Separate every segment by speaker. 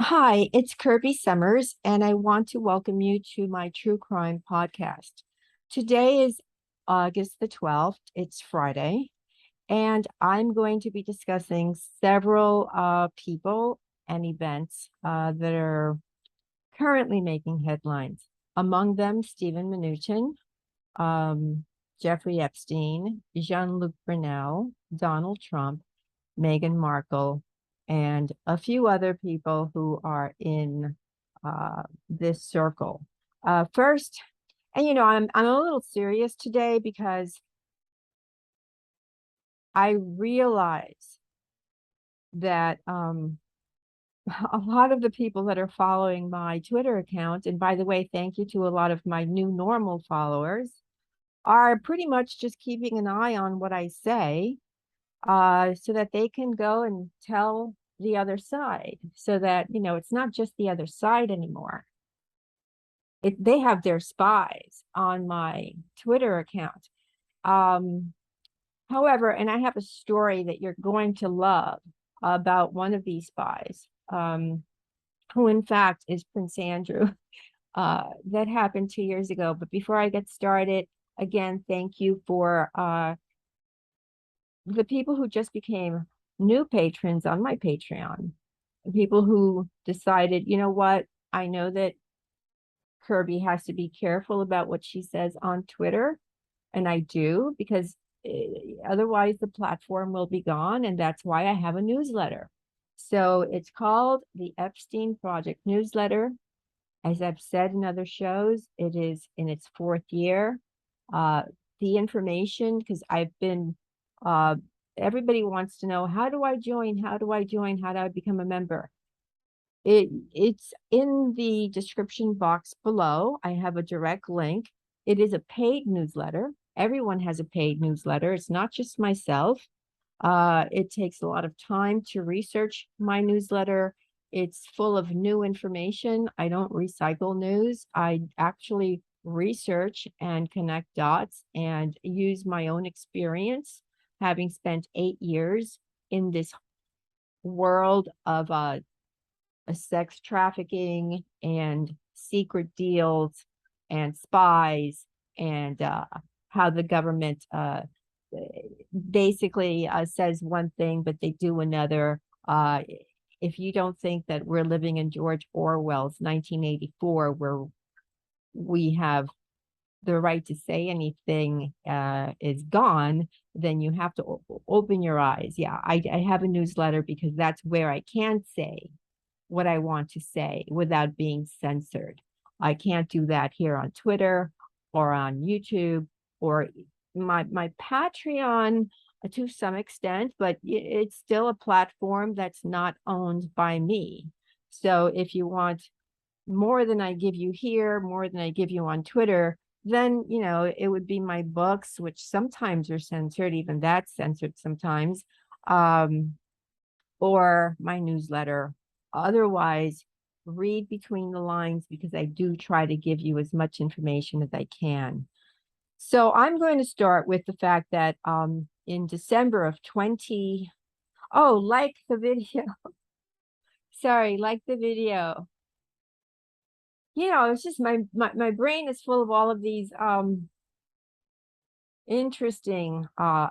Speaker 1: Hi, it's Kirby Sommers, and I want to welcome you to my true crime podcast. Today is August the 12th. It's Friday, and I'm going to be discussing several people and events that are currently making headlines. Among them, Stephen Mnuchin, um, Jeffrey Epstein, Jean-Luc Brunel, Donald Trump, Meghan Markle, and a few other people who are in this circle. First, and I'm a little serious today because I realize that a lot of the people that are following my Twitter account, and by the way, thank you to a lot of my new normal followers, are pretty much just keeping an eye on what I say so that they can go and tell the other side so that, it's not just the other side anymore. They have their spies on my Twitter account. Um, However, and I have a story that you're going to love about one of these spies, who in fact is Prince Andrew. That happened 2 years ago. But before I get started, again, thank you for the people who just became new patrons on my Patreon, people who decided, you know what, I know that Kirby has to be careful about what she says on Twitter, and I do because otherwise the platform will be gone, and that's why I have a newsletter. So it's called the Epstein Project Newsletter. As I've said in other shows, it is in its fourth year. Uh, the information, because I've been, uh, everybody wants to know, how do I join? How do I join? How do I become a member? It's in the description box below. I have a direct link. It is a paid newsletter. Everyone has a paid newsletter. It's not just myself. It takes a lot of time to research my newsletter. It's full of new information. I don't recycle news. I actually research and connect dots and use my own experience, having spent 8 years in this world of sex trafficking and secret deals and spies and how the government basically says one thing, but they do another. If you don't think that we're living in George Orwell's 1984, where we have the right to say anything is gone, then you have to open your eyes. Yeah, I have a newsletter because that's where I can say what I want to say without being censored. I can't do that here on Twitter or on YouTube or my Patreon to some extent, but it's still a platform that's not owned by me. So if you want more than I give you here, more than I give you on Twitter, then it would be my books, which sometimes are censored, even that's censored sometimes, um, or my newsletter. Otherwise, read between the lines because I do try to give you as much information as I can. So I'm going to start with the fact that in December of 20, oh, like the video. Sorry, like the video. It's just my brain is full of all of these interesting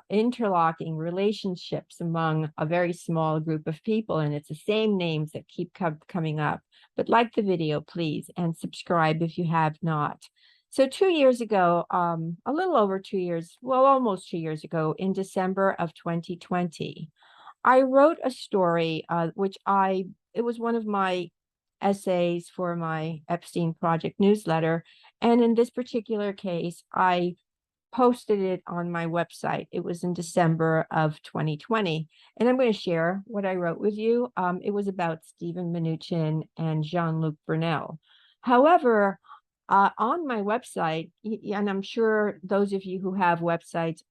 Speaker 1: interlocking relationships among a very small group of people, and it's the same names that keep coming up. But like the video, please, and subscribe if you have not. So 2 years ago, a little over 2 years, well, almost 2 years ago, in December of 2020, I wrote a story, it was one of my essays for my Epstein Project newsletter. And in this particular case, I posted it on my website. It was in December of 2020. And I'm going to share what I wrote with you. It was about Stephen Mnuchin and Jean-Luc Brunel. However, on my website, and I'm sure those of you who have websites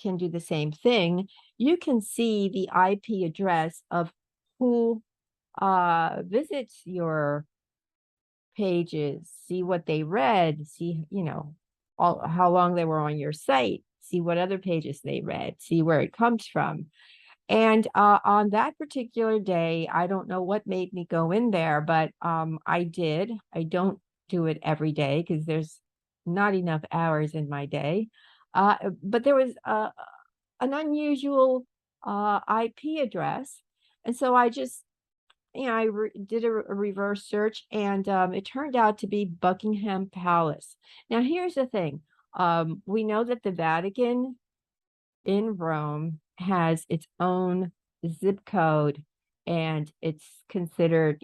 Speaker 1: can do the same thing, you can see the IP address of who visits your pages, see what they read, see, how long they were on your site, see what other pages they read, see where it comes from. And on that particular day, I don't know what made me go in there, but I did. I don't do it every day because there's not enough hours in my day. But there was an unusual IP address. And so I just, I did a reverse search, and it turned out to be Buckingham Palace. Now, here's the thing. We know that the Vatican in Rome has its own zip code, and it's considered,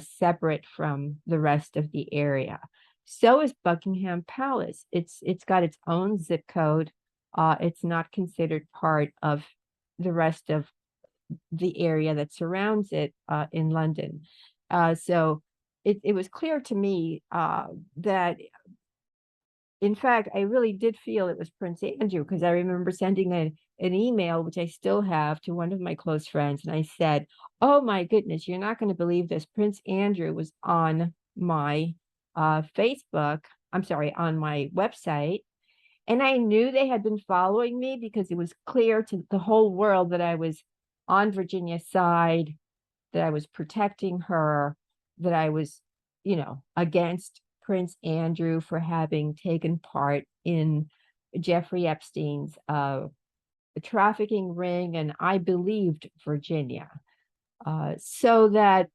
Speaker 1: separate from the rest of the area. So is Buckingham Palace. It's got its own zip code. It's not considered part of the rest of the area that surrounds it in London. So it was clear to me that, in fact, I really did feel it was Prince Andrew, because I remember sending an email, which I still have, to one of my close friends. And I said, oh my goodness, you're not going to believe this. Prince Andrew was on my Facebook, I'm sorry, on my website. And I knew they had been following me because it was clear to the whole world that I was on Virginia's side, that I was protecting her, that I was, against Prince Andrew for having taken part in Jeffrey Epstein's trafficking ring, and I believed Virginia. So that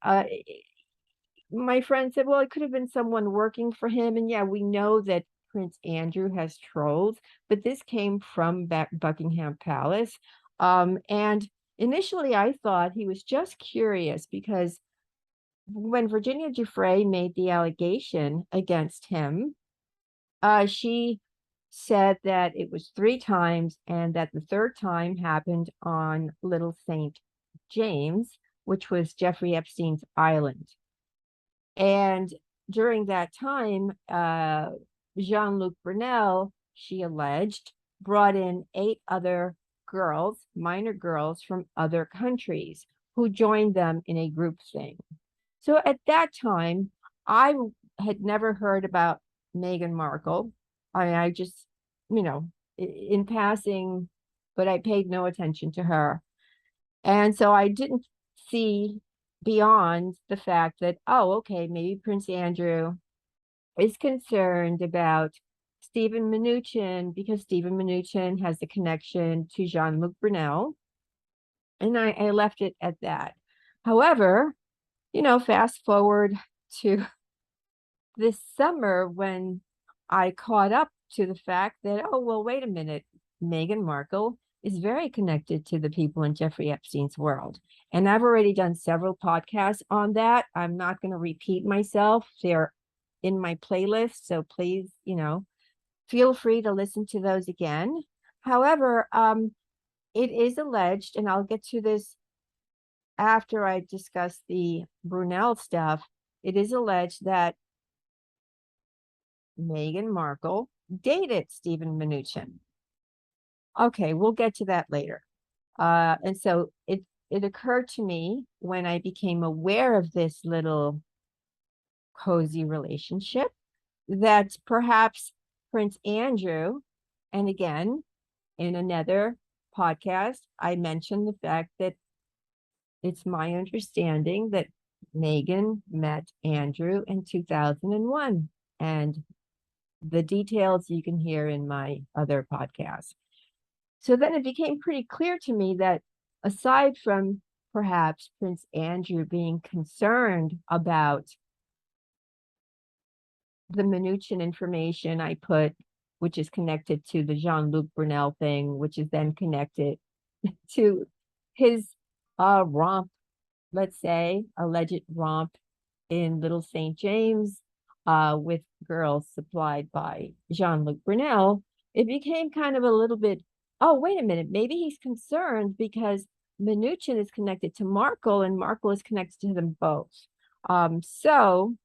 Speaker 1: my friend said, well, it could have been someone working for him. And yeah, we know that Prince Andrew has trolls, but this came from Buckingham Palace. And initially I thought he was just curious, because when Virginia Giuffre made the allegation against him, she said that it was 3 times, and that the third time happened on Little St. James, which was Jeffrey Epstein's island. And during that time, Jean-Luc Brunel, she alleged, brought in 8 other girls, minor girls from other countries, who joined them in a group thing. So at that time, I had never heard about Meghan Markle. I just, in passing, but I paid no attention to her. And so I didn't see beyond the fact that, oh, okay, maybe Prince Andrew is concerned about Stephen Mnuchin, because Stephen Mnuchin has the connection to Jean-Luc Brunel. And I left it at that. However, fast forward to this summer, when I caught up to the fact that, oh, well, wait a minute, Meghan Markle is very connected to the people in Jeffrey Epstein's world. And I've already done several podcasts on that. I'm not going to repeat myself. They're in my playlist. So please, feel free to listen to those again. However, it is alleged, and I'll get to this after I discuss the Brunel stuff. It is alleged that Meghan Markle dated Stephen Mnuchin. Okay, we'll get to that later. And so it occurred to me, when I became aware of this little cozy relationship, that perhaps Prince Andrew, and again, in another podcast, I mentioned the fact that it's my understanding that Meghan met Andrew in 2001. And the details you can hear in my other podcast. So then it became pretty clear to me that, aside from perhaps Prince Andrew being concerned about the Mnuchin information I put, which is connected to the Jean-Luc Brunel thing, which is then connected to his romp, let's say, alleged romp in Little St. James with girls supplied by Jean-Luc Brunel, it became kind of a little bit, oh, wait a minute, maybe he's concerned because Mnuchin is connected to Markle and Markle is connected to them both. So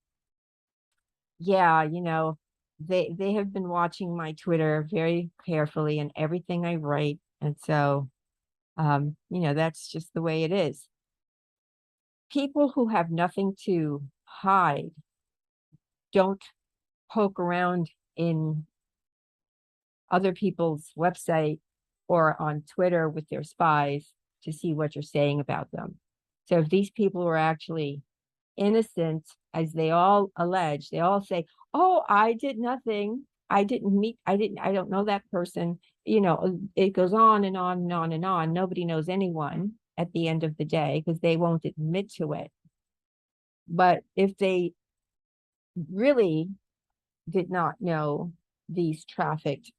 Speaker 1: yeah, they have been watching my Twitter very carefully and everything I write. And so, that's just the way it is. People who have nothing to hide don't poke around in other people's website or on Twitter with their spies to see what you're saying about them. So if these people were actually innocent, as they all allege, they all say, oh, I did nothing. I don't know that person. It goes on and on and on and on. Nobody knows anyone at the end of the day because they won't admit to it. But if they really did not know these trafficked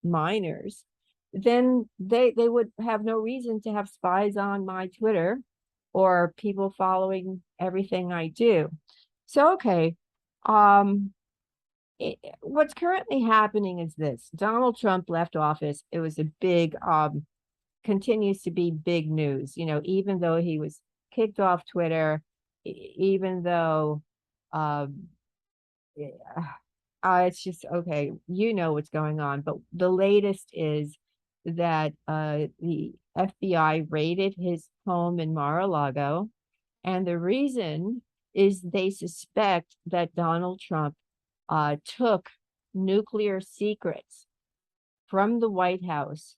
Speaker 1: minors, then they would have no reason to have spies on my Twitter or people following everything I do. So, okay. What's currently happening is this. Donald Trump left office. It was a big, continues to be big news, even though he was kicked off Twitter, even though, it's just, okay, what's going on. But the latest is that the FBI raided his home in Mar-a-Lago. And the reason is they suspect that Donald Trump took nuclear secrets from the White House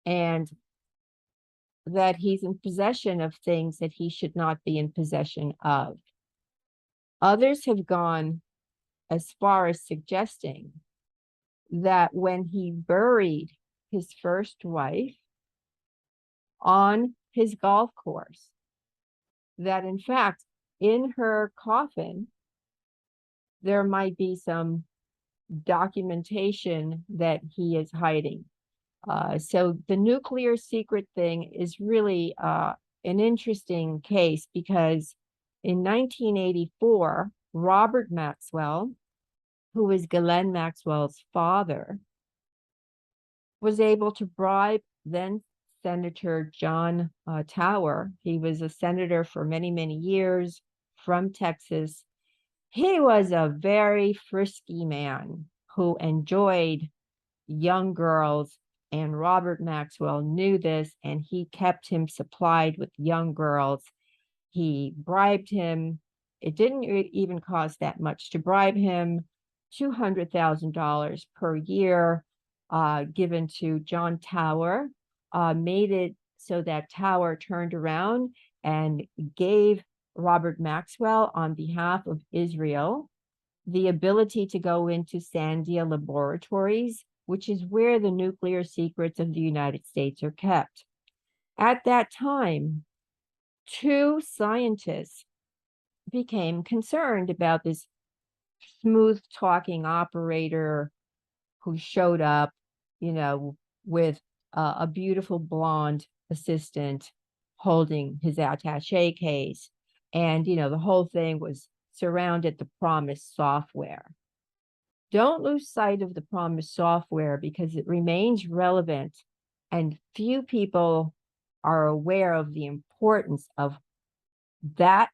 Speaker 1: and that he's in possession of things that he should not be in possession of. Others have gone as far as suggesting that when he buried his first wife on his golf course, that in fact, in her coffin, there might be some documentation that he is hiding. So the nuclear secret thing is really an interesting case because in 1984, Robert Maxwell, who was Ghislaine Maxwell's father, was able to bribe then Senator John Tower. He was a senator for many, many years from Texas. He was a very frisky man who enjoyed young girls, and Robert Maxwell knew this, and he kept him supplied with young girls. He bribed him. It didn't even cost that much to bribe him. $200,000 per year given to John Tower, made it so that Tower turned around and gave Robert Maxwell, on behalf of Israel, the ability to go into Sandia laboratories, which is where the nuclear secrets of the United States are kept. At that time, 2 scientists became concerned about this smooth talking operator who showed up, with a beautiful blonde assistant holding his attaché case. And, the whole thing was surrounded the Promise software. Don't lose sight of the Promise software because it remains relevant and few people are aware of the importance of that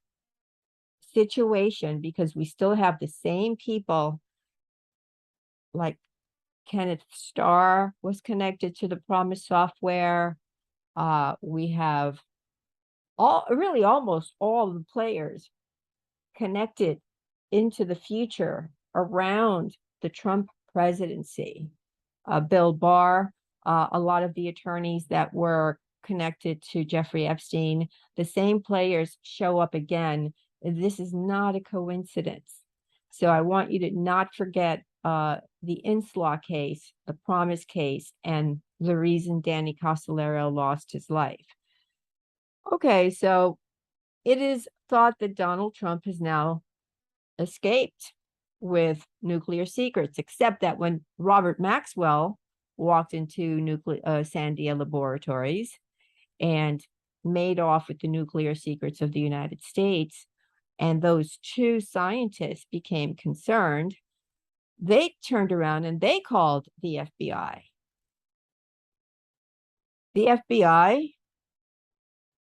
Speaker 1: situation because we still have the same people like Kenneth Starr was connected to the Promise software. We have almost all the players connected into the future around the Trump presidency. Bill Barr, a lot of the attorneys that were connected to Jeffrey Epstein, the same players show up again. This is not a coincidence. So I want you to not forget the Inslaw case, the Promise case, and the reason Danny Casolaro lost his life. Okay, so it is thought that Donald Trump has now escaped with nuclear secrets, except that when Robert Maxwell walked into Sandia laboratories and made off with the nuclear secrets of the United States, and those 2 scientists became concerned, they turned around and they called the FBI. The FBI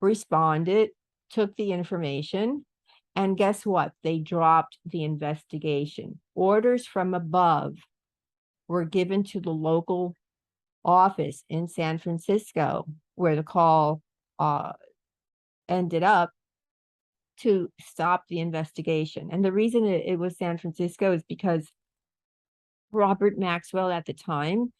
Speaker 1: responded, took the information, and guess what? They dropped the investigation. Orders from above were given to the local office in San Francisco, where the call ended up, to stop the investigation. And the reason it was San Francisco is because Robert Maxwell at the time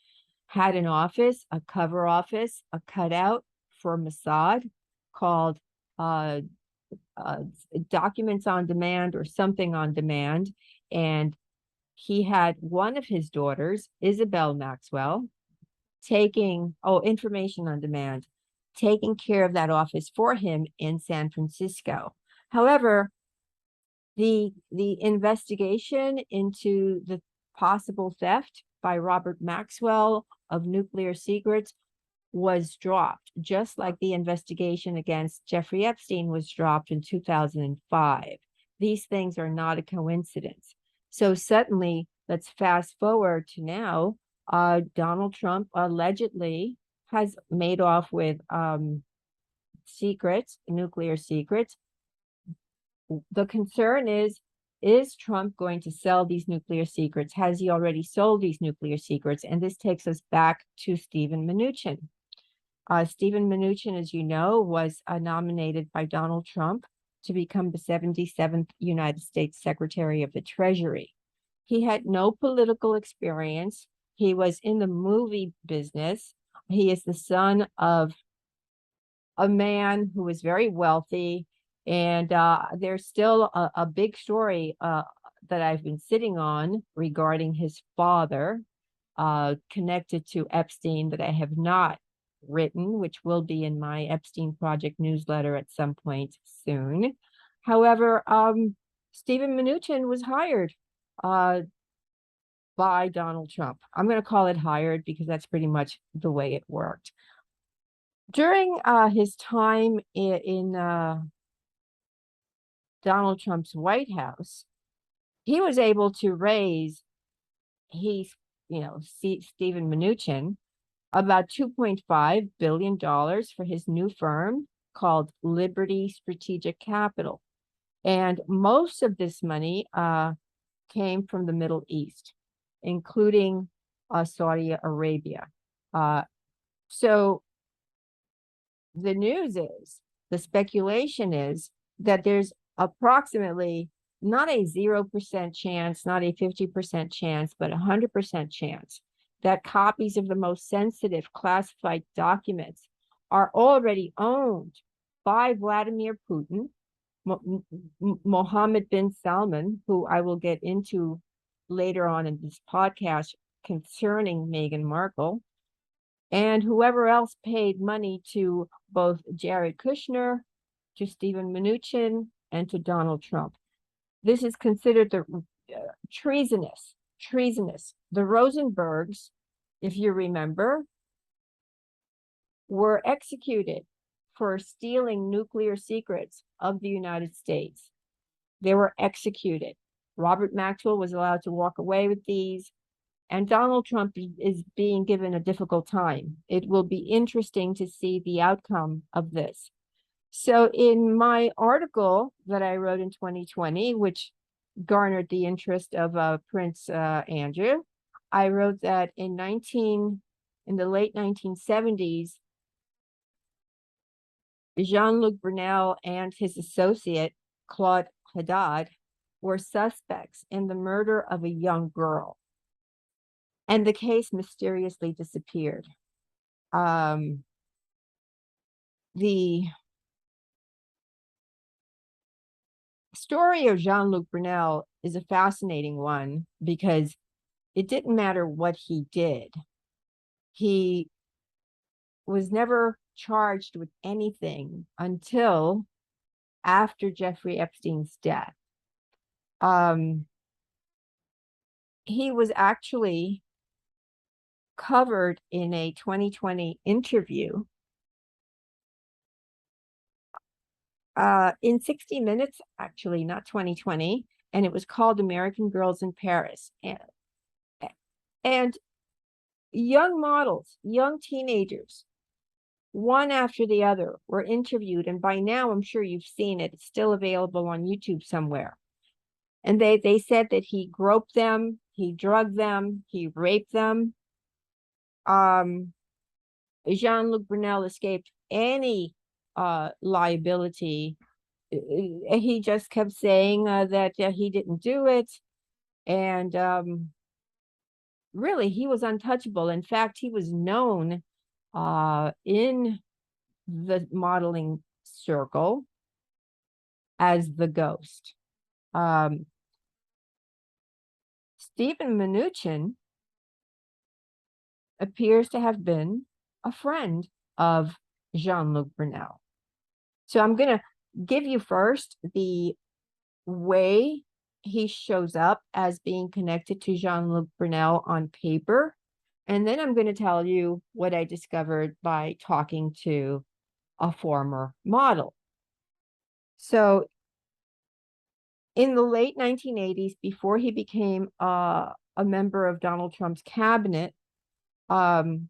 Speaker 1: had an office, a cover office, a cutout for Mossad called uh, uh, Documents on Demand or something on demand. And he had one of his daughters, Isabel Maxwell, taking, information on demand, taking care of that office for him in San Francisco. However, the investigation into the possible theft by Robert Maxwell of nuclear secrets was dropped, just like the investigation against Jeffrey Epstein was dropped in 2005. These things are not a coincidence. So suddenly, let's fast forward to now. Donald Trump allegedly has made off with secrets, nuclear secrets. The concern is Trump going to sell these nuclear secrets? Has he already sold these nuclear secrets? And this takes us back to Stephen Mnuchin. Stephen Mnuchin, as you know, was nominated by Donald Trump to become the 77th United States Secretary of the Treasury. He had no political experience. He was in the movie business. He is the son of a man who is very wealthy. And there's still a big story that I've been sitting on regarding his father connected to Epstein that I have not written, which will be in my Epstein Project newsletter at some point soon. However, Stephen Mnuchin was hired by Donald Trump. I'm going to call it hired because that's pretty much the way it worked. During his time in Donald Trump's White House, he was able to raise, Stephen Mnuchin, about $2.5 billion for his new firm called Liberty Strategic Capital. And most of this money came from the Middle East, including Saudi Arabia. So the news is, the speculation is that there's approximately not a 0% chance, not a 50% chance, but 100% chance that copies of the most sensitive classified documents are already owned by Vladimir Putin, Mohammed bin Salman, who I will get into later on in this podcast concerning Meghan Markle, and whoever else paid money to both Jared Kushner, to Stephen Mnuchin, and to Donald Trump. This is considered the treasonous. The Rosenbergs, if you remember, were executed for stealing nuclear secrets of the United States. They were executed. Robert Maxwell was allowed to walk away with these, and Donald Trump is being given a difficult time. It will be interesting to see the outcome of this. So in my article that I wrote in 2020, which garnered the interest of Prince Andrew, I wrote that in the late 1970s, Jean-Luc Brunel and his associate, Claude Haddad, were suspects in the murder of a young girl. And the case mysteriously disappeared. The story of Jean-Luc Brunel is a fascinating one because it didn't matter what he did. He was never charged with anything until after Jeffrey Epstein's death. He was actually covered in a 2020 interview in 60 Minutes, actually, not 2020, and it was called American Girls in Paris. And young models, young teenagers, one after the other, were interviewed, and by now I'm sure you've seen it. It's still available on YouTube somewhere. And they said that he groped them, he drugged them, he raped them. Jean-Luc Brunel escaped any liability. He just kept saying that he didn't do it. And really, he was untouchable. In fact, he was known in the modeling circle as the ghost. Stephen Mnuchin appears to have been a friend of Jean-Luc Brunel. So I'm going to give you first the way he shows up as being connected to Jean-Luc Brunel on paper. And then I'm going to tell you what I discovered by talking to a former model. So in the late 1980s, before he became a member of Donald Trump's cabinet, Mnuchin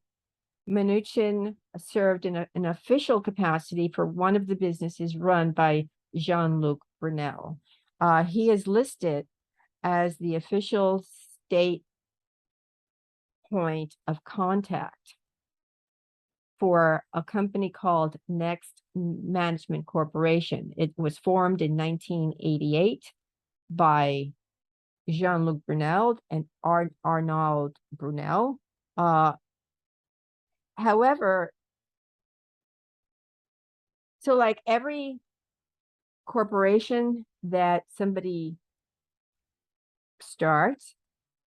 Speaker 1: served in an official capacity for one of the businesses run by Jean-Luc Brunel. He is listed as the official state point of contact for a company called Next Management Corporation. It was formed in 1988 by Jean-Luc Brunel and Arnaud Brunel. However, so like every corporation that somebody starts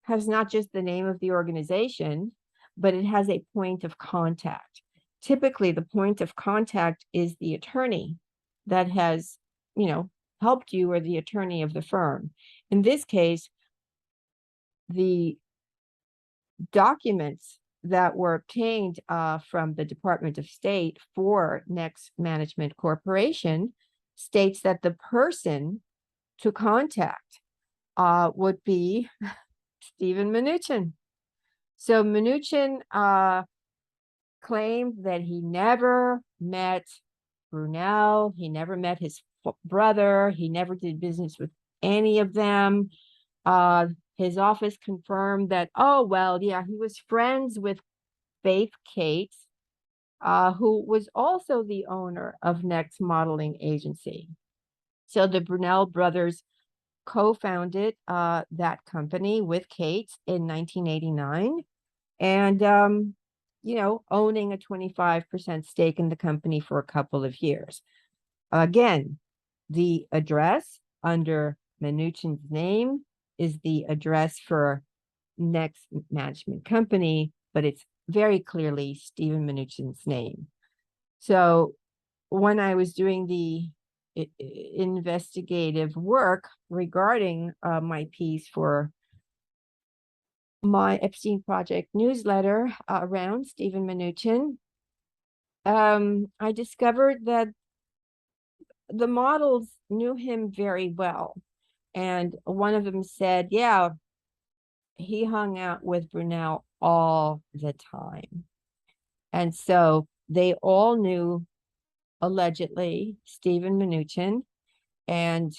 Speaker 1: has not just the name of the organization, but it has a point of contact. Typically, the point of contact is the attorney that has, helped you, or the attorney of the firm. In this case, the documents that were obtained from the Department of State for Next Management Corporation states that the person to contact would be Stephen Mnuchin. So Mnuchin claimed that he never met Brunel, he never met his brother, he never did business with any of them. His office confirmed that, oh, well, yeah, he was friends with Faith Cates, who was also the owner of Next Modeling Agency. So the Brunel brothers co-founded that company with Cates in 1989, and owning a 25% stake in the company for a couple of years. Again, the address under Mnuchin's name is the address for Next Management Company, but it's very clearly Stephen Mnuchin's name. So when I was doing the investigative work regarding my piece for my Epstein Project newsletter around Stephen Mnuchin, I discovered that the models knew him very well. And one of them said, yeah, he hung out with Brunel all the time. And so they all knew, allegedly, Stephen Mnuchin. And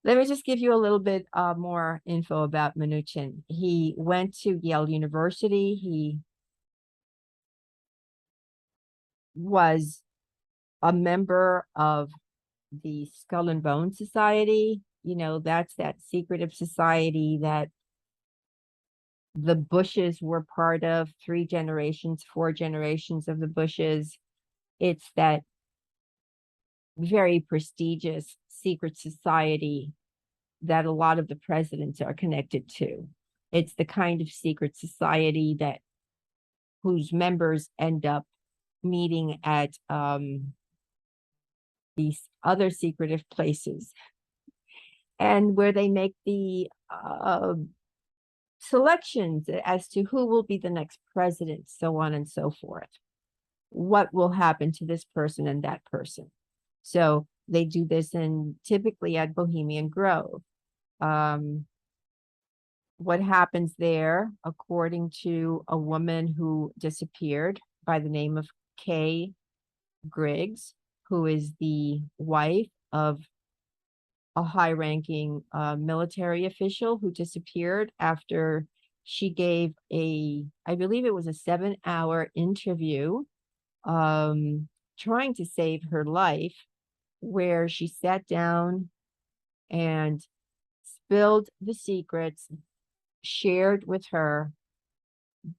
Speaker 1: let me just give you a little bit more info about Mnuchin. He went to Yale University. He was a member of the Skull and Bones Society. That's that secretive society that the Bushes were part of, 3 generations, 4 generations of the Bushes. It's that very prestigious secret society that a lot of the presidents are connected to. It's the kind of secret society whose members end up meeting at these other secretive places, and where they make the selections as to who will be the next president, so on and so forth. What will happen to this person and that person? So they do this typically at Bohemian Grove. What happens there, according to a woman who disappeared by the name of Kay Griggs, who is the wife of a high-ranking military official who disappeared after she gave I believe it was a 7-hour interview trying to save her life, where she sat down and spilled the secrets shared with her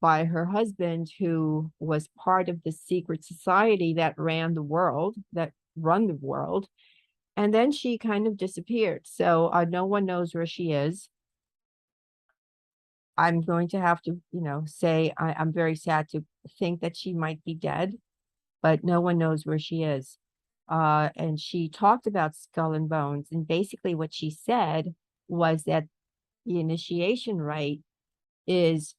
Speaker 1: by her husband, who was part of the secret society that ran the world, that run the world. And then she kind of disappeared. So no one knows where she is. I'm going to have to, say I'm very sad to think that she might be dead, but no one knows where she is. And she talked about Skull and Bones. And basically what she said was that the initiation rite is,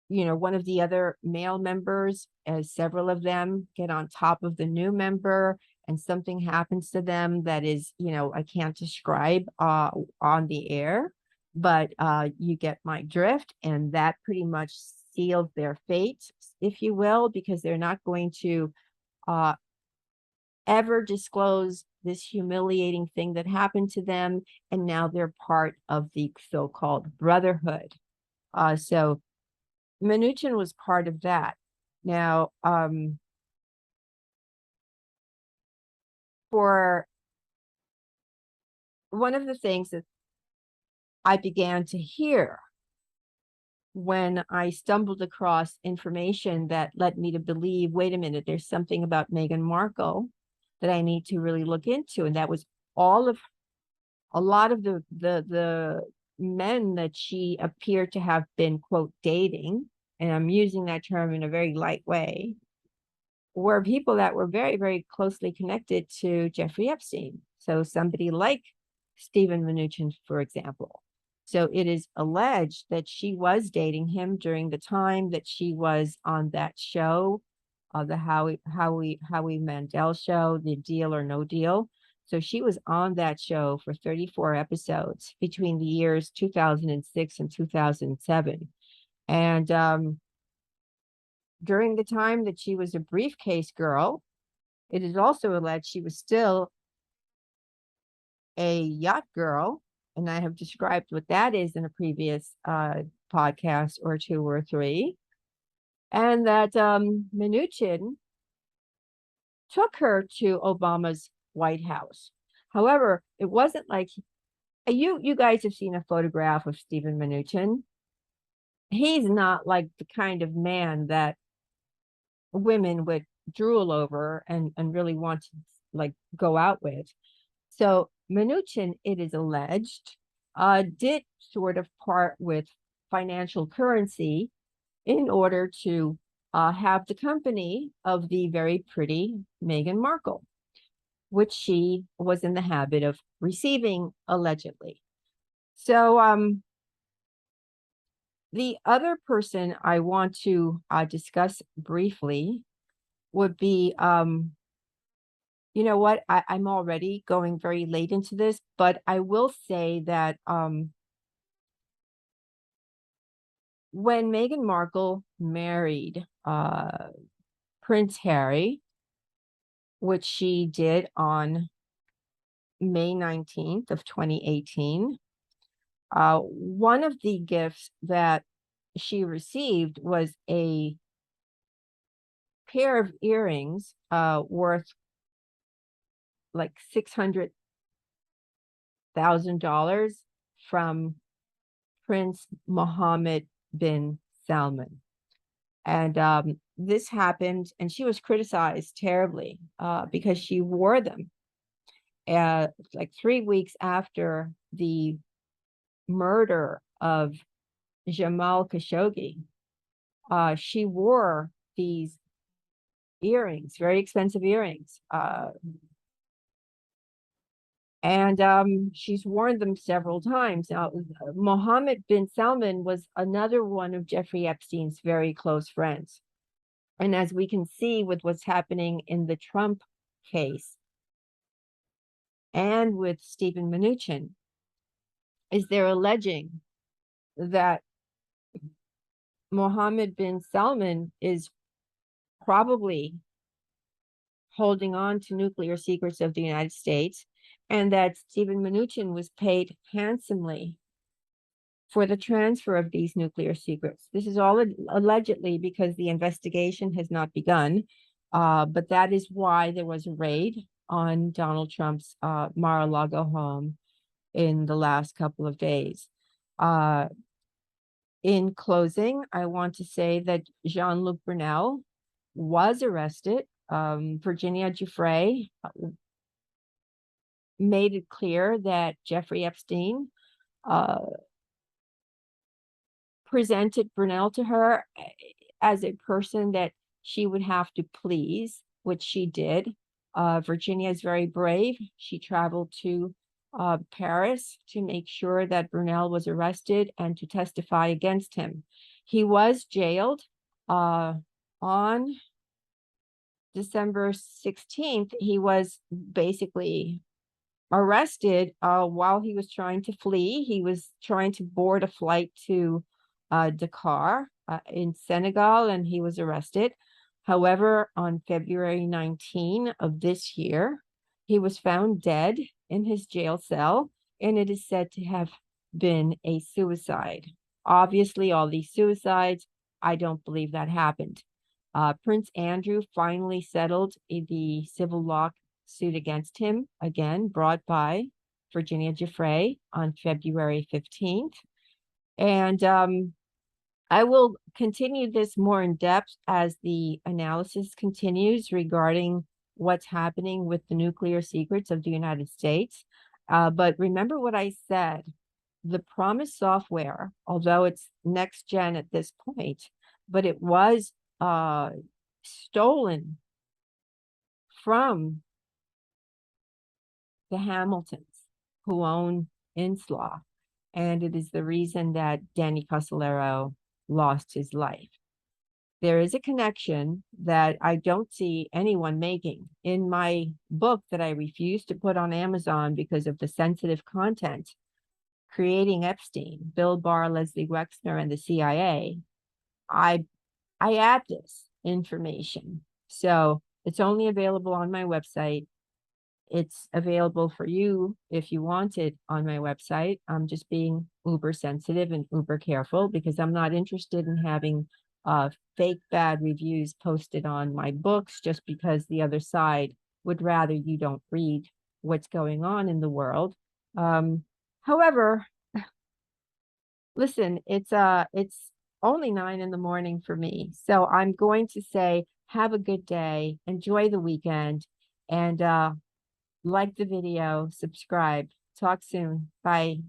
Speaker 1: one of the other male members, as several of them get on top of the new member, and something happens to them that is, I can't describe on the air, but you get my drift. And that pretty much seals their fate, if you will, because they're not going to ever disclose this humiliating thing that happened to them. And now they're part of the so-called brotherhood. So Mnuchin was part of that. Now, for one of the things that I began to hear when I stumbled across information that led me to believe, wait a minute, there's something about Meghan Markle that I need to really look into. And that was a lot of the men that she appeared to have been, quote, dating, and I'm using that term in a very light way, were people that were very, very closely connected to Jeffrey Epstein. So somebody like Stephen Mnuchin, for example. So it is alleged that she was dating him during the time that she was on that show, the Howie Mandel show, the Deal or No Deal. So she was on that show for 34 episodes between the years 2006 and 2007. And during the time that she was a briefcase girl, it is also alleged she was still a yacht girl. And I have described what that is in a previous podcast or two or three. And that Mnuchin took her to Obama's White House. However, it wasn't like you guys have seen a photograph of Stephen Mnuchin. He's not like the kind of man that women would drool over and really want to like go out with. So Mnuchin, it is alleged, did sort of part with financial currency in order to have the company of the very pretty Meghan Markle, which she was in the habit of receiving, allegedly. So the other person I want to discuss briefly would be, you know what, I'm already going very late into this, but I will say that when Meghan Markle married Prince Harry, which she did on May 19th of 2018, one of the gifts that she received was a pair of earrings worth like $600,000 from Prince Mohammed bin Salman. And this happened, and she was criticized terribly because she wore them like 3 weeks after the murder of Jamal Khashoggi. She wore these earrings, very expensive earrings. And she's worn them several times. Now, Mohammed bin Salman was another one of Jeffrey Epstein's very close friends. And as we can see with what's happening in the Trump case and with Stephen Mnuchin, is they're alleging that Mohammed bin Salman is probably holding on to nuclear secrets of the United States, and that Stephen Mnuchin was paid handsomely for the transfer of these nuclear secrets. This is all allegedly, because the investigation has not begun, but that is why there was a raid on Donald Trump's Mar-a-Lago home in the last couple of days. In closing, I want to say that Jean-Luc Brunel was arrested. Virginia Giuffre made it clear that Jeffrey Epstein uh, presented Brunel to her as a person that she would have to please, which she did. Virginia is very brave. She traveled to Paris to make sure that Brunel was arrested and to testify against him. He was jailed on December 16th. He was basically arrested while he was trying to flee. He was trying to board a flight to Dakar in Senegal, and he was arrested. However, on February 19 of this year, he was found dead in his jail cell, and it is said to have been a suicide. Obviously, all these suicides, I don't believe that happened. Prince Andrew finally settled the civil lawsuit against him, again brought by Virginia Giuffre on February 15th. And I will continue this more in depth as the analysis continues regarding what's happening with the nuclear secrets of the United States. But remember what I said, the Promise software, although it's next gen at this point, but it was stolen from the Hamiltons, who own Inslaw. And it is the reason that Danny Casolaro lost his life. There is a connection that I don't see anyone making. In my book that I refuse to put on Amazon because of the sensitive content, Creating Epstein, Bill Barr, Leslie Wexner, and the CIA, I add this information. So it's only available on my website. It's available for you if you want it on my website. I'm just being uber sensitive and uber careful because I'm not interested in having fake bad reviews posted on my books just because the other side would rather you don't read what's going on in the world. However, listen, it's only 9 in the morning for me. So I'm going to say, have a good day, enjoy the weekend, and like the video, subscribe. Talk soon. Bye.